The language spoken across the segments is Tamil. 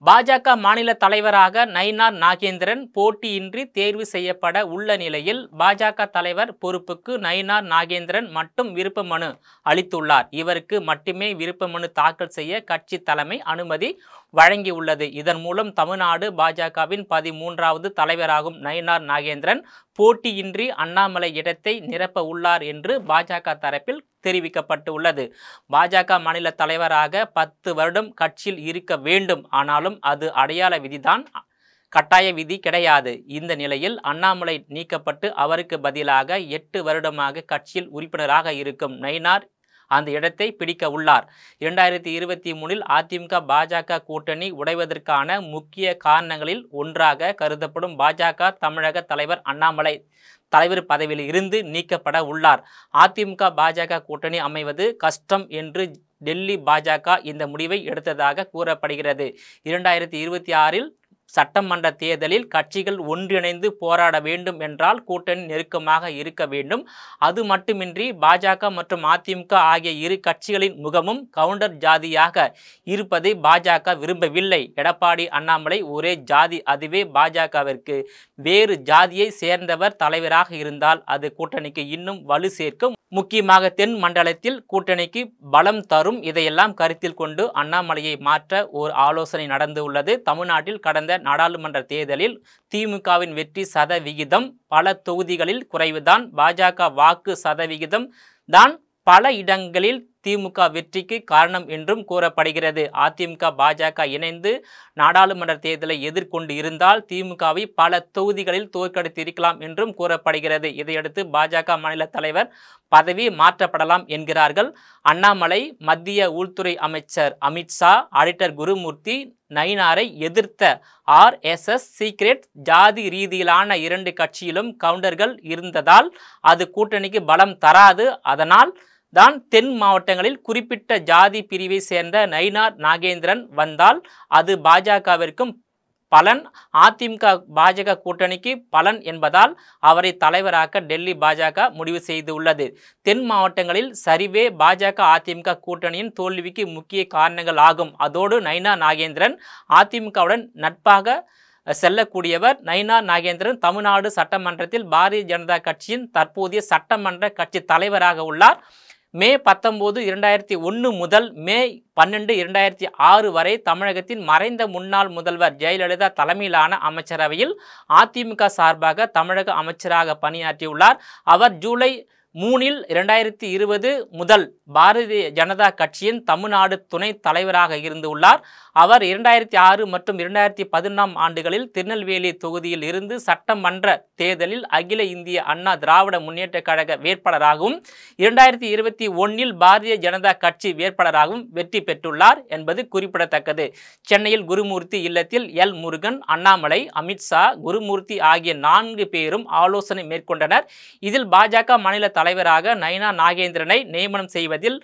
பாஜக மாநில தலைவராக நயினார் நாகேந்திரன் போட்டியின்றி தேர்வு செய்யப்பட உள்ள நிலையில் பாஜக தலைவர் பொறுப்புக்கு நயினார் நாகேந்திரன் மட்டும் விருப்ப மனு அளித்துள்ளார். இவருக்கு மட்டுமே விருப்ப மனு தாக்கல் செய்ய கட்சி தலைமை அனுமதி வழங்கியுள்ளது. இதன் மூலம் தமிழ்நாடு பாஜகவின் 13வது தலைவராகும் நயினார் நாகேந்திரன் போட்டியின்றி அண்ணாமலை இடத்தை நிரப்ப உள்ளார் என்று பாஜக தரப்பில் தெரிவிக்கப்பட்டுள்ளது. பாஜக மாநில தலைவராக 10 வருடம் கட்சியில் இருக்க வேண்டும். ஆனாலும் அது அடையாள விதிதான், கட்டாய விதி கிடையாது. இந்த நிலையில் அண்ணாமலை நீக்கப்பட்டு அவருக்கு பதிலாக 8 வருடமாக கட்சியில் உறுப்பினராக இருக்கும் நயினார் அந்த இடத்தை பிடிக்க உள்ளார். 2023 அதிமுக பாஜக கூட்டணி உடைவதற்கான முக்கிய காரணங்களில் ஒன்றாக கருதப்படும் பாஜக தமிழக தலைவர் அண்ணாமலை தலைவர் பதவியில் இருந்து நீக்கப்பட உள்ளார். அதிமுக பாஜக கூட்டணி அமைவது கஷ்டம் என்று டெல்லி பாஜக இந்த முடிவை எடுத்ததாக கூறப்படுகிறது. 2026 சட்டமன்ற தேர்தலில் கட்சிகள் ஒன்றிணைந்து போராட வேண்டும் என்றால் கூட்டணி நெருக்கமாக இருக்க வேண்டும். அது மட்டுமின்றி பாஜக மற்றும் அதிமுக ஆகிய இரு கட்சிகளின் முகமும் கவுண்டர் ஜாதியாக இருப்பதை பாஜக விரும்பவில்லை. எடப்பாடி அண்ணாமலை ஒரே ஜாதி, அதுவே பாஜகவிற்கு வேறு ஜாதியை சேர்ந்தவர் தலைவராக இருந்தால் அது கூட்டணிக்கு இன்னும் வலு சேர்க்கும். முக்கியமாக தென் மண்டலத்தில் கூட்டணிக்கு பலம் தரும். இதையெல்லாம் கருத்தில் கொண்டு அண்ணாமலையை மாற்ற ஒரு ஆலோசனை நடந்து உள்ளது. தமிழ்நாட்டில் கடந்த நாடாளுமன்ற தேர்தலில் திமுகவின் வெற்றி சதவிகிதம் பல தொகுதிகளில் குறைவுதான். பாஜக வாக்கு சதவிகிதம் தான் பல இடங்களில் திமுக வெற்றிக்கு காரணம் என்றும் கூறப்படுகிறது. அதிமுக பாஜக இணைந்து நாடாளுமன்ற தேர்தலை எதிர்கொண்டு இருந்தால் திமுகவை பல தொகுதிகளில் தோற்கடித்திருக்கலாம் என்றும் கூறப்படுகிறது. இதையடுத்து பாஜக மாநில தலைவர் பதவி மாற்றப்படலாம் என்கிறார்கள். அண்ணாமலை, மத்திய உள்துறை அமைச்சர் அமித்ஷா, ஆடிட்டர் குருமூர்த்தி நயினாரை எதிர்த்த RSS சீக்ரெட் ஜாதி ரீதியிலான 2 கட்சியிலும் கவுண்டர்கள் இருந்ததால் அது கூட்டணிக்கு பலம் தராது. அதனால் தான் தென் மாவட்டங்களில் குறிப்பிட்ட ஜாதி பிரிவை சேர்ந்த நயினார் நாகேந்திரன் வந்தால் அது பாஜகவிற்கும் பலன், அதிமுக பாஜக கூட்டணிக்கு பலன் என்பதால் அவரை தலைவராக்க டெல்லி பாஜக முடிவு செய்துள்ளது. தென் மாவட்டங்களில் சரிவே பாஜக அதிமுக கூட்டணியின் தோல்விக்கு முக்கிய காரணங்கள் ஆகும். அதோடு நயினார் நாகேந்திரன் அதிமுகவுடன் நட்பாக செல்லக்கூடியவர். நயினார் நாகேந்திரன் தமிழ்நாடு சட்டமன்றத்தில் பாரதிய ஜனதா கட்சியின் தற்போதைய சட்டமன்ற கட்சி தலைவராக உள்ளார். மே 19, 2001 முதல் மே 12, 2006 வரை தமிழகத்தின் மறைந்த முன்னாள் முதல்வர் ஜெயலலிதா தலைமையிலான அமைச்சரவையில் அதிமுக சார்பாக தமிழக அமைச்சராக பணியாற்றியுள்ளார். அவர் ஜூலை 3, 2020 முதல் பாரதிய ஜனதா கட்சியின் தமிழ்நாடு துணை தலைவராக இருந்துள்ளார். அவர் 2006 மற்றும் 2011 ஆண்டுகளில் திருநெல்வேலி தொகுதியில் இருந்து சட்டமன்ற தேர்தலில் அகில இந்திய அண்ணா திராவிட முன்னேற்ற கழக வேட்பாளராகவும் 2021 பாரதிய ஜனதா கட்சி வேட்பாளராகவும் வெற்றி பெற்றுள்ளார் என்பது குறிப்பிடத்தக்கது. சென்னையில் குருமூர்த்தி இல்லத்தில் எல். முருகன், அண்ணாமலை, அமித்ஷா, குருமூர்த்தி ஆகிய 4 பேரும் ஆலோசனை மேற்கொண்டனர். இதில் பாஜக மாநில தலைவராக நயினார் நாகேந்திரனை நியமனம் செய்வதில்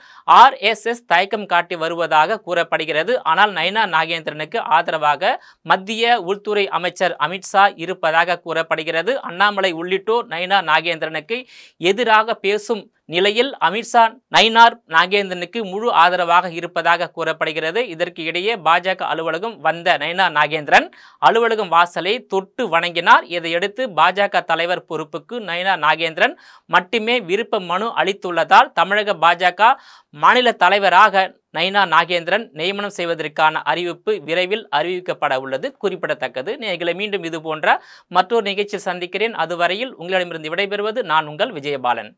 RSS தயக்கம் காட்டி வருவதாக கூறப்படுகிறது. ஆனால் நயினார் நாகேந்திரனுக்கு ஆதரவாக மத்திய உள்துறை அமைச்சர் அமித்ஷா இருப்பதாக கூறப்படுகிறது. அண்ணாமலை உள்ளிட்டோர் நயினார் நாகேந்திரனுக்கு எதிராக பேசும் நிலையில் அமித்ஷா நயினார் நாகேந்திரனுக்கு முழு ஆதரவாக இருப்பதாக கூறப்படுகிறது. இதற்கு இடையே பாஜக அலுவலகம் வந்த நயினார் நாகேந்திரன் அலுவலகம் வாசலை தொட்டு வணங்கினார். இதையடுத்து பாஜக தலைவர் பொறுப்புக்கு நயினார் நாகேந்திரன் மட்டுமே விருப்ப மனு அளித்துள்ளதால் தமிழக பாஜக மாநில தலைவராக நயினார் நாகேந்திரன் நியமனம் செய்வதற்கான அறிவிப்பு விரைவில் அறிவிக்கப்பட உள்ளது குறிப்பிடத்தக்கது. நேயர்களை மீண்டும் இது போன்ற மற்றொரு நிகழ்ச்சியில் சந்திக்கிறேன். அதுவரையில் உங்களிடமிருந்து விடைபெறுவது நான் உங்கள் விஜயபாலன்.